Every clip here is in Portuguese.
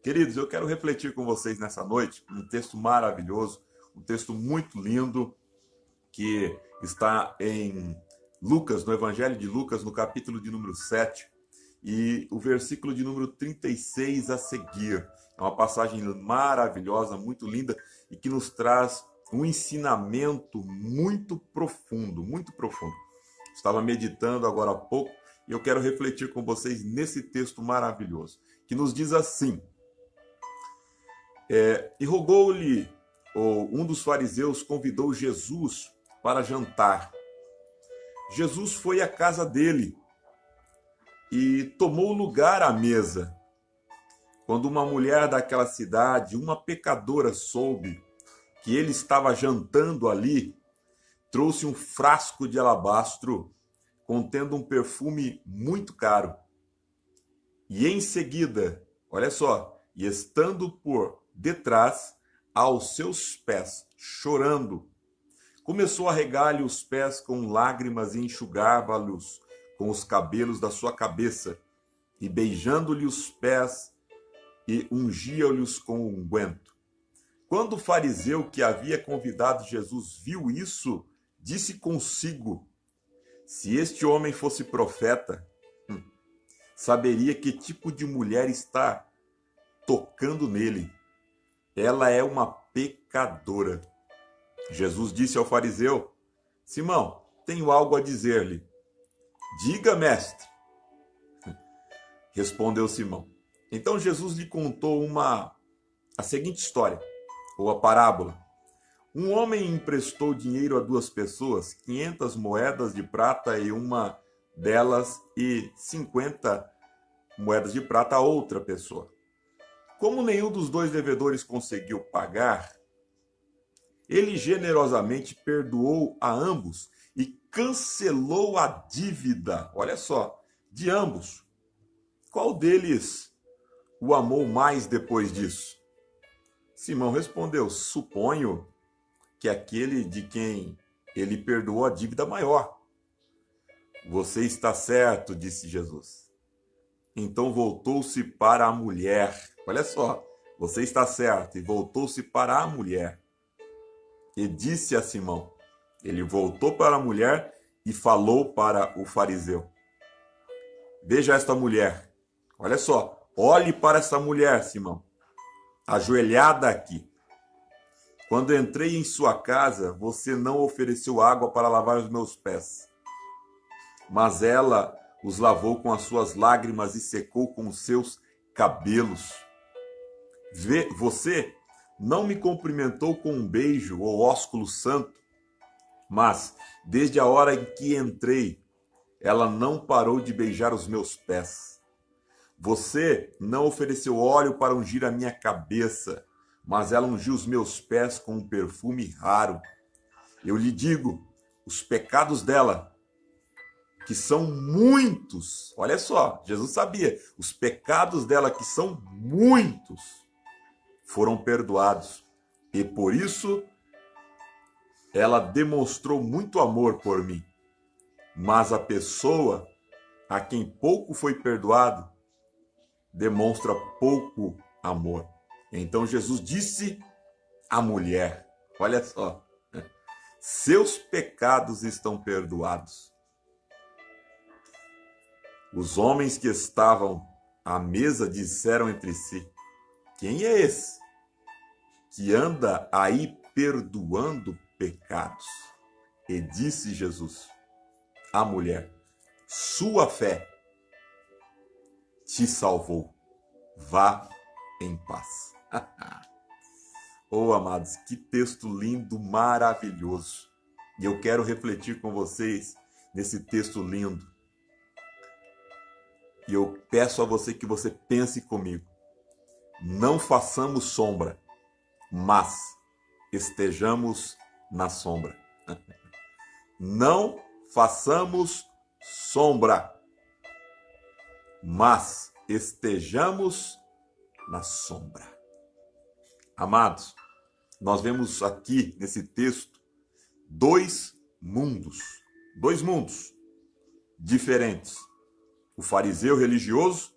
Queridos, eu quero refletir com vocês nessa noite um texto maravilhoso, um texto muito lindo que está em Lucas, no Evangelho de Lucas, no capítulo de número 7 e o versículo de número 36 a seguir. É uma passagem maravilhosa, muito linda e que nos traz um ensinamento muito profundo, muito profundo. Estava meditando agora há pouco e eu quero refletir com vocês nesse texto maravilhoso, que nos diz assim: e rogou-lhe, ou um dos fariseus convidou Jesus para jantar. Jesus foi à casa dele e tomou lugar à mesa. Quando uma mulher daquela cidade, uma pecadora, soube que ele estava jantando ali, trouxe um frasco de alabastro contendo um perfume muito caro. E em seguida, olha só, e estando por detrás, aos seus pés, chorando, começou a regar-lhe os pés com lágrimas e enxugava-lhes com os cabelos da sua cabeça, e beijando-lhe os pés, e ungia-lhes com unguento. Quando o fariseu que havia convidado Jesus viu isso, disse consigo: se este homem fosse profeta, saberia que tipo de mulher está tocando nele. Ela é uma pecadora. Jesus disse ao fariseu: Simão, tenho algo a dizer-lhe. Diga, mestre. Respondeu Simão. Então Jesus lhe contou a seguinte história, ou a parábola. Um homem emprestou dinheiro a duas pessoas, 500 moedas de prata e uma delas e 50 moedas de prata a outra pessoa. Como nenhum dos dois devedores conseguiu pagar, ele generosamente perdoou a ambos e cancelou a dívida, olha só, de ambos. Qual deles o amou mais depois disso? Simão respondeu: suponho que aquele de quem ele perdoou a dívida maior. Você está certo, disse Jesus. Então voltou-se para a mulher. Olha só, você está certo. E voltou-se para a mulher. E disse a Simão. Ele voltou para a mulher e falou para o fariseu: veja esta mulher. Olha só, olhe para essa mulher, Simão, ajoelhada aqui. Quando entrei em sua casa, você não ofereceu água para lavar os meus pés, mas ela os lavou com as suas lágrimas e secou com os seus cabelos. Você não me cumprimentou com um beijo ou ósculo santo, mas desde a hora em que entrei, ela não parou de beijar os meus pés. Você não ofereceu óleo para ungir a minha cabeça, mas ela ungiu os meus pés com um perfume raro. Eu lhe digo, os pecados dela, que são muitos, olha só, Jesus sabia, os pecados dela, que são muitos, foram perdoados. E por isso, ela demonstrou muito amor por mim. Mas a pessoa a quem pouco foi perdoado, demonstra pouco amor. Então Jesus disse à mulher, olha só, seus pecados estão perdoados. Os homens que estavam à mesa disseram entre si: quem é esse que anda aí perdoando pecados? E disse Jesus à mulher: sua fé te salvou. Vá em paz. Oh, amados, que texto lindo, maravilhoso. E eu quero refletir com vocês nesse texto lindo. E eu peço a você que você pense comigo. Não façamos sombra, mas estejamos na sombra. Não façamos sombra, mas estejamos na sombra. Amados, nós vemos aqui nesse texto dois mundos diferentes. O fariseu religioso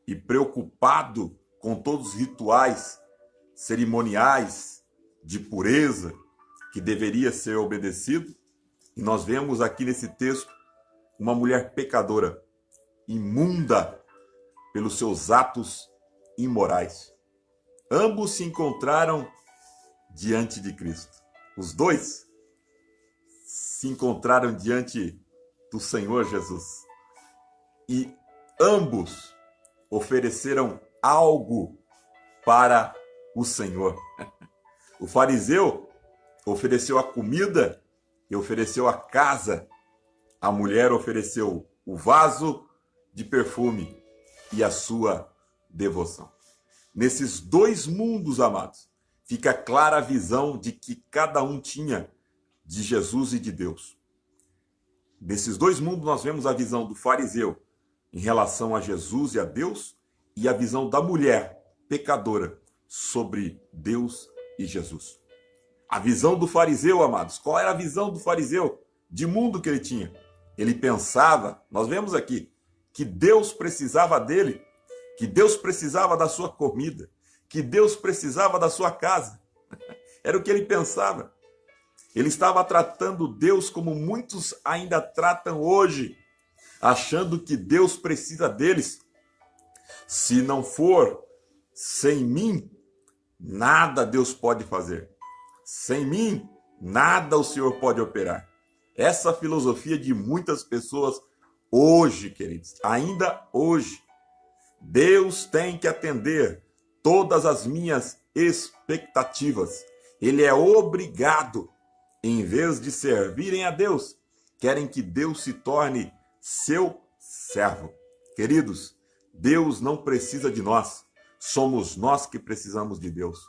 e preocupado com todos os rituais cerimoniais de pureza que deveria ser obedecido. E nós vemos aqui nesse texto uma mulher pecadora, imunda pelos seus atos imorais. Ambos se encontraram diante de Cristo. Os dois se encontraram diante do Senhor Jesus. E ambos ofereceram algo para o Senhor. O fariseu ofereceu a comida e ofereceu a casa. A mulher ofereceu o vaso de perfume e a sua devoção. Nesses dois mundos, amados, fica clara a visão de que cada um tinha de Jesus e de Deus. Nesses dois mundos nós vemos a visão do fariseu em relação a Jesus e a Deus, e a visão da mulher pecadora sobre Deus e Jesus. A visão do fariseu, amados, qual era a visão do fariseu de mundo que ele tinha? Ele pensava, nós vemos aqui, que Deus precisava dele, que Deus precisava da sua comida, que Deus precisava da sua casa. Era o que ele pensava. Ele estava tratando Deus como muitos ainda tratam hoje, achando que Deus precisa deles. Se não for sem mim, nada Deus pode fazer. Sem mim, nada o Senhor pode operar. Essa filosofia de muitas pessoas hoje, queridos, ainda hoje. Deus tem que atender todas as minhas expectativas. Ele é obrigado, em vez de servirem a Deus, querem que Deus se torne seu servo. Queridos, Deus não precisa de nós, somos nós que precisamos de Deus.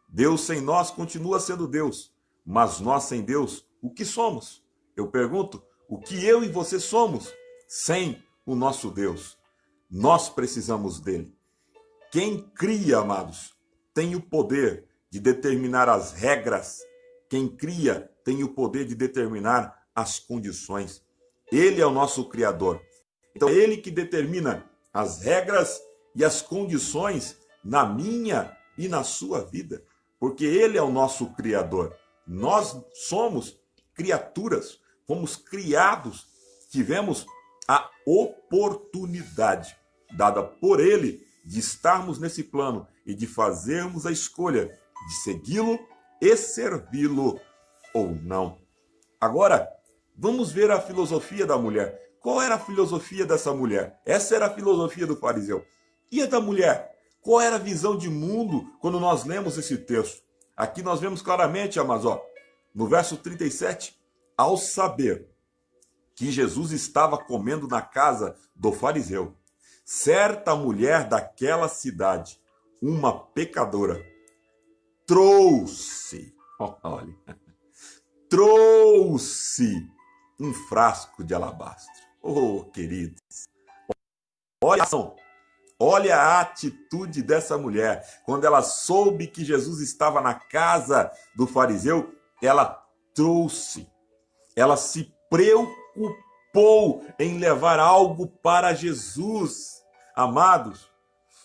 Deus sem nós continua sendo Deus, mas nós sem Deus, o que somos? Eu pergunto, o que eu e você somos sem o nosso Deus? Nós precisamos dele. Quem cria, amados, tem o poder de determinar as regras. Quem cria tem o poder de determinar as condições. Ele é o nosso Criador. Então, é ele que determina as regras e as condições na minha e na sua vida. Porque ele é o nosso Criador. Nós somos criaturas, fomos criados, tivemos a oportunidade dada por ele de estarmos nesse plano e de fazermos a escolha de segui-lo e servi-lo ou não. Agora, vamos ver a filosofia da mulher. Qual era a filosofia dessa mulher? Essa era a filosofia do fariseu. E a da mulher? Qual era a visão de mundo quando nós lemos esse texto? Aqui nós vemos claramente, amados, no verso 37, ao saber que Jesus estava comendo na casa do fariseu, certa mulher daquela cidade, uma pecadora, trouxe um frasco de alabastro. Oh, queridos, olha a atitude dessa mulher. Quando ela soube que Jesus estava na casa do fariseu, ela trouxe, ela se preocupou em levar algo para Jesus. Amados,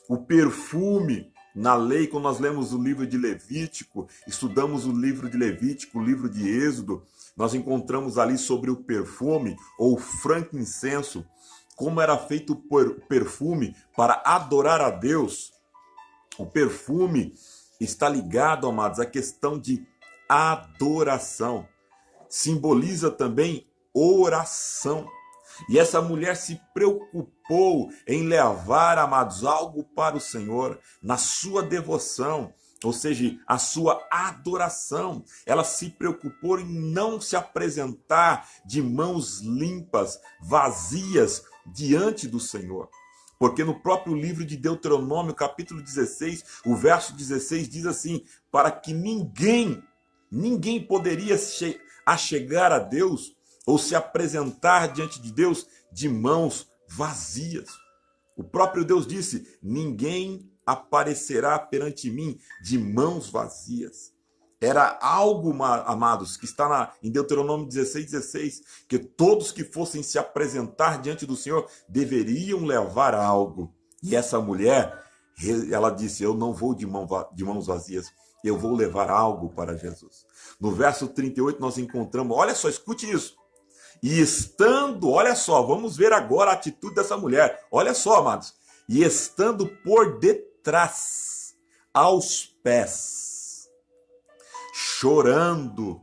o perfume, na lei, quando nós lemos o livro de Levítico, estudamos o livro de Levítico, o livro de Êxodo, nós encontramos ali sobre o perfume, ou frankincenso, como era feito o perfume para adorar a Deus. O perfume está ligado, amados, à questão de adoração. Simboliza também oração. E essa mulher se preocupou em levar, amados, algo para o Senhor, na sua devoção, ou seja, a sua adoração. Ela se preocupou em não se apresentar de mãos limpas, vazias, diante do Senhor. Porque no próprio livro de Deuteronômio, capítulo 16, o verso 16 diz assim, para que ninguém poderia chegar a Deus ou se apresentar diante de Deus de mãos vazias. O próprio Deus disse, ninguém aparecerá perante mim de mãos vazias. Era algo, amados, que está em Deuteronômio 16, que todos que fossem se apresentar diante do Senhor deveriam levar algo. E essa mulher ela disse: eu não vou de mãos vazias, eu vou levar algo para Jesus. No verso 38 nós encontramos, olha só, escute isso. E estando, olha só, vamos ver agora a atitude dessa mulher. Olha só, amados. E estando por detrás, aos pés, chorando,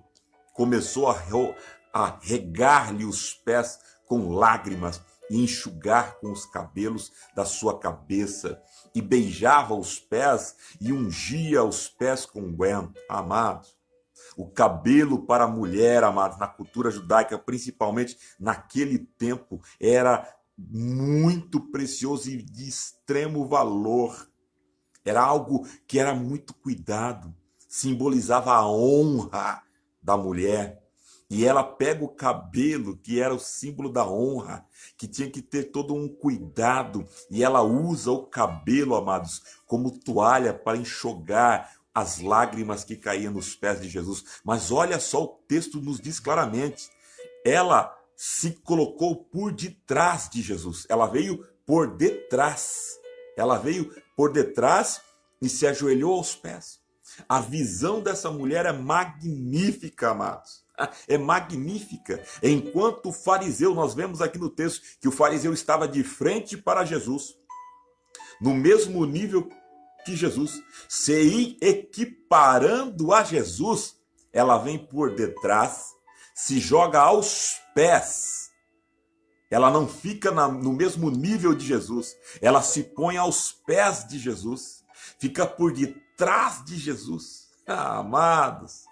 começou a regar-lhe os pés com lágrimas e enxugar com os cabelos da sua cabeça, e beijava os pés e ungia os pés com unguento. Amados, o cabelo para a mulher, amados, na cultura judaica, principalmente naquele tempo, era muito precioso e de extremo valor. Era algo que era muito cuidado, simbolizava a honra da mulher. E ela pega o cabelo, que era o símbolo da honra, que tinha que ter todo um cuidado, e ela usa o cabelo, amados, como toalha para enxugar as lágrimas que caíam nos pés de Jesus. Mas olha só, o texto nos diz claramente, ela se colocou por detrás de Jesus, ela veio por detrás, e se ajoelhou aos pés. A visão dessa mulher é magnífica, amados. É magnífica. Enquanto o fariseu, nós vemos aqui no texto que o fariseu estava de frente para Jesus, no mesmo nível que Jesus, se equiparando a Jesus, ela vem por detrás, se joga aos pés. Ela não fica no mesmo nível de Jesus, ela se põe aos pés de Jesus, fica por detrás de Jesus. Amados,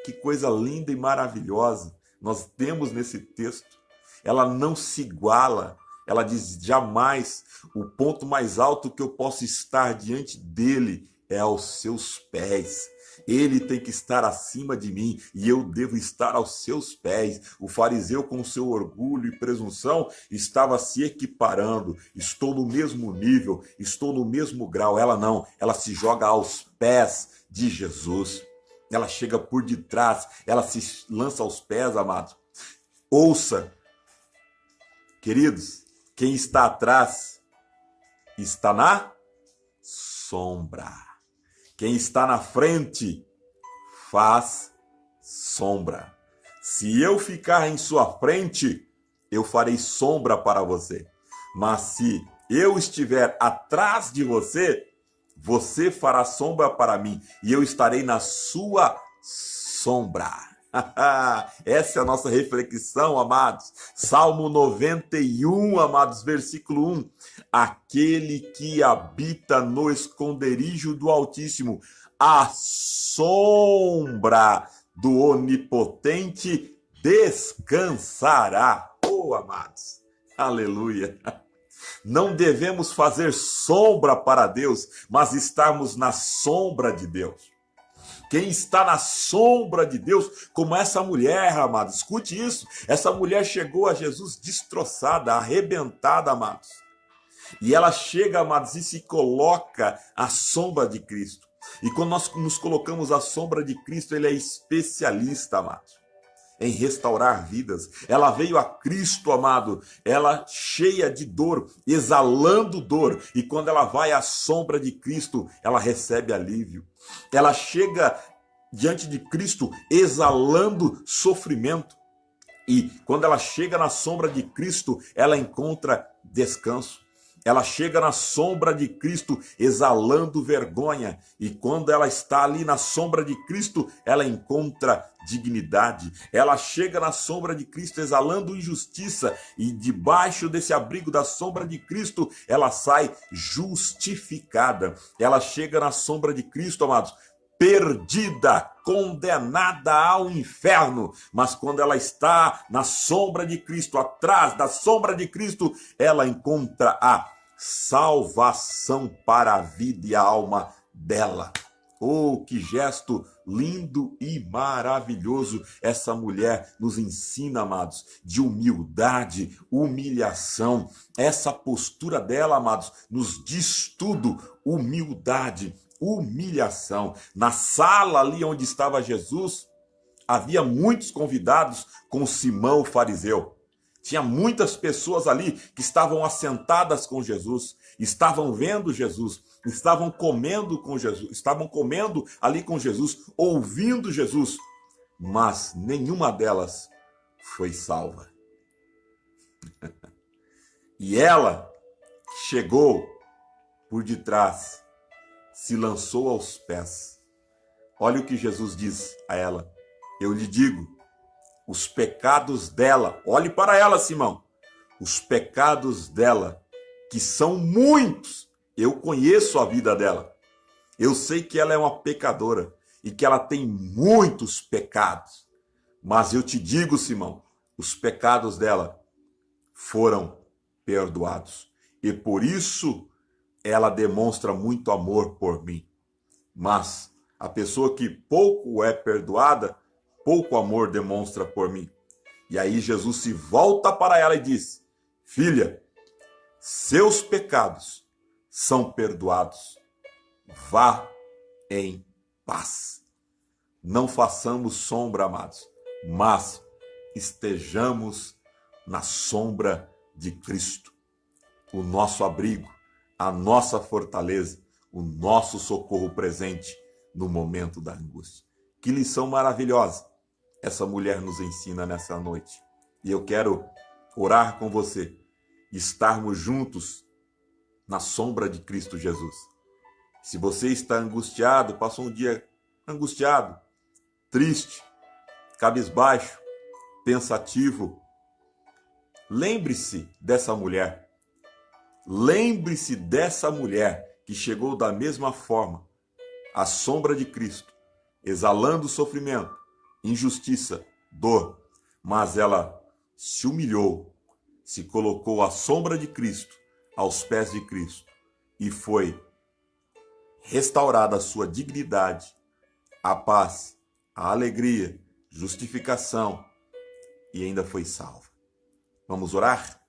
que coisa linda e maravilhosa nós temos nesse texto. Ela não se iguala. Ela diz: jamais, o ponto mais alto que eu posso estar diante dele é aos seus pés. Ele tem que estar acima de mim e eu devo estar aos seus pés. O fariseu, com seu orgulho e presunção, estava se equiparando. Estou no mesmo nível, estou no mesmo grau. Ela não, ela se joga aos pés de Jesus. Ela chega por detrás, ela se lança aos pés, amados. Ouça, queridos, quem está atrás está na sombra. Quem está na frente faz sombra. Se eu ficar em sua frente, eu farei sombra para você. Mas se eu estiver atrás de você, você fará sombra para mim e eu estarei na sua sombra. Essa é a nossa reflexão, amados. Salmo 91, amados, versículo 1. Aquele que habita no esconderijo do Altíssimo, à sombra do Onipotente descansará. Oh, amados, aleluia. Não devemos fazer sombra para Deus, mas estarmos na sombra de Deus. Quem está na sombra de Deus, como essa mulher, amados, escute isso. Essa mulher chegou a Jesus destroçada, arrebentada, amados. E ela chega, amados, e se coloca à sombra de Cristo. E quando nós nos colocamos à sombra de Cristo, ele é especialista, amados, em restaurar vidas. Ela veio a Cristo, amado, ela cheia de dor, exalando dor, e quando ela vai à sombra de Cristo, ela recebe alívio. Ela chega diante de Cristo exalando sofrimento, e quando ela chega na sombra de Cristo, ela encontra descanso. Ela chega na sombra de Cristo exalando vergonha, e quando ela está ali na sombra de Cristo, ela encontra dignidade. Ela chega na sombra de Cristo exalando injustiça, e debaixo desse abrigo da sombra de Cristo, ela sai justificada. Ela chega na sombra de Cristo, amados, perdida, condenada ao inferno, mas quando ela está na sombra de Cristo, atrás da sombra de Cristo, ela encontra a salvação para a vida e a alma dela. Oh, que gesto lindo e maravilhoso essa mulher nos ensina, amados, de humildade, humilhação. Essa postura dela, amados, nos diz tudo: humildade, humilhação. Na sala ali onde estava Jesus, havia muitos convidados com Simão o fariseu. Tinha muitas pessoas ali que estavam assentadas com Jesus, estavam vendo Jesus, estavam comendo com Jesus, estavam comendo ali com Jesus, ouvindo Jesus, mas nenhuma delas foi salva. E ela chegou por detrás, se lançou aos pés. Olha o que Jesus diz a ela: eu lhe digo, os pecados dela, olhe para ela, Simão, os pecados dela, que são muitos, eu conheço a vida dela, eu sei que ela é uma pecadora e que ela tem muitos pecados, mas eu te digo, Simão, os pecados dela foram perdoados, e por isso ela demonstra muito amor por mim. Mas a pessoa que pouco é perdoada, pouco amor demonstra por mim. E aí Jesus se volta para ela e diz: filha, seus pecados são perdoados. Vá em paz. Não façamos sombra, amados, mas estejamos na sombra de Cristo. O nosso abrigo, a nossa fortaleza, o nosso socorro presente no momento da angústia. Que lição maravilhosa essa mulher nos ensina nessa noite. E eu quero orar com você, estarmos juntos na sombra de Cristo Jesus. Se você está angustiado, passou um dia angustiado, triste, cabisbaixo, pensativo, lembre-se dessa mulher. Lembre-se dessa mulher que chegou da mesma forma à sombra de Cristo, exalando sofrimento, injustiça, dor, mas ela se humilhou, se colocou à sombra de Cristo, aos pés de Cristo, e foi restaurada a sua dignidade, a paz, a alegria, justificação, e ainda foi salva. Vamos orar?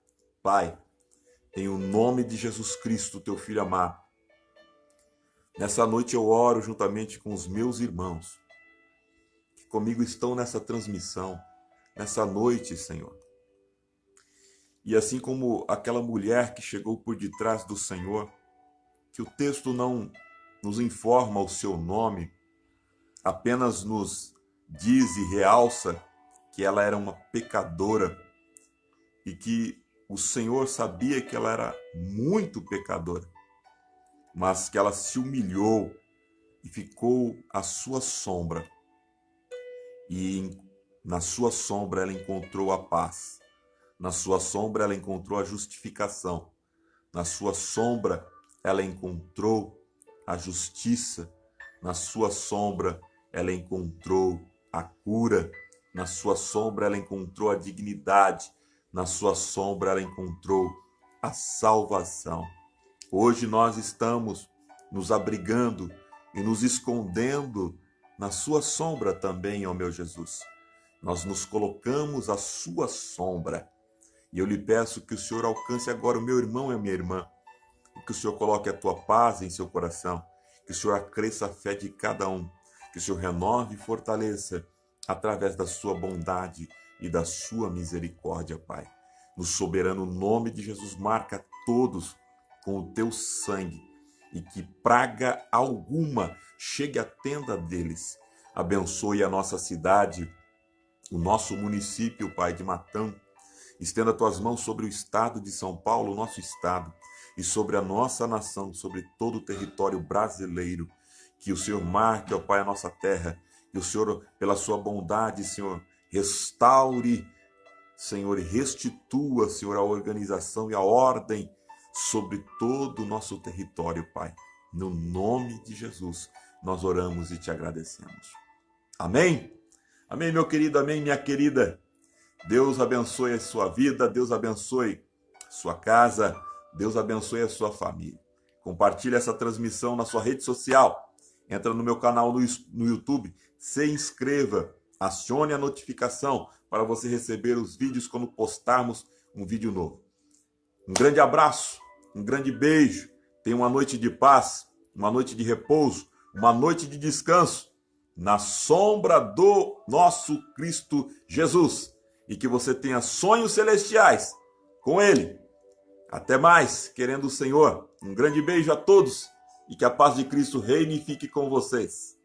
Pai, em o nome de Jesus Cristo, teu Filho amado, nessa noite eu oro juntamente com os meus irmãos, que comigo estão nessa transmissão, nessa noite, Senhor. E assim como aquela mulher que chegou por detrás do Senhor, que o texto não nos informa o seu nome, apenas nos diz e realça que ela era uma pecadora e que o Senhor sabia que ela era muito pecadora, mas que ela se humilhou e ficou à sua sombra. E na sua sombra ela encontrou a paz. Na sua sombra ela encontrou a justificação. Na sua sombra ela encontrou a justiça. Na sua sombra ela encontrou a cura. Na sua sombra ela encontrou a dignidade. Na sua sombra ela encontrou a salvação. Hoje nós estamos nos abrigando e nos escondendo na sua sombra também, ó meu Jesus. Nós nos colocamos à sua sombra. E eu lhe peço que o Senhor alcance agora o meu irmão e a minha irmã. Que o Senhor coloque a tua paz em seu coração. Que o Senhor acresça a fé de cada um. Que o Senhor renove e fortaleça através da sua bondade e da sua misericórdia, Pai. No soberano nome de Jesus, marca todos com o teu sangue e que praga alguma chegue à tenda deles. Abençoe a nossa cidade, o nosso município, Pai, de Matão. Estenda tuas mãos sobre o estado de São Paulo, o nosso estado, e sobre a nossa nação, sobre todo o território brasileiro. Que o Senhor marque, ó Pai, a nossa terra. Que o Senhor, pela sua bondade, Senhor, restaure, Senhor, e restitua, Senhor, a organização e a ordem sobre todo o nosso território, Pai. No nome de Jesus, nós oramos e te agradecemos. Amém? Amém, meu querido, amém, minha querida. Deus abençoe a sua vida, Deus abençoe a sua casa, Deus abençoe a sua família. Compartilhe essa transmissão na sua rede social. Entra no meu canal no YouTube, se inscreva, acione a notificação para você receber os vídeos quando postarmos um vídeo novo. Um grande abraço, um grande beijo. Tenha uma noite de paz, uma noite de repouso, uma noite de descanso na sombra do nosso Cristo Jesus. e que você tenha sonhos celestiais com Ele. Até mais, querendo o Senhor. Um grande beijo a todos e que a paz de Cristo reine e fique com vocês.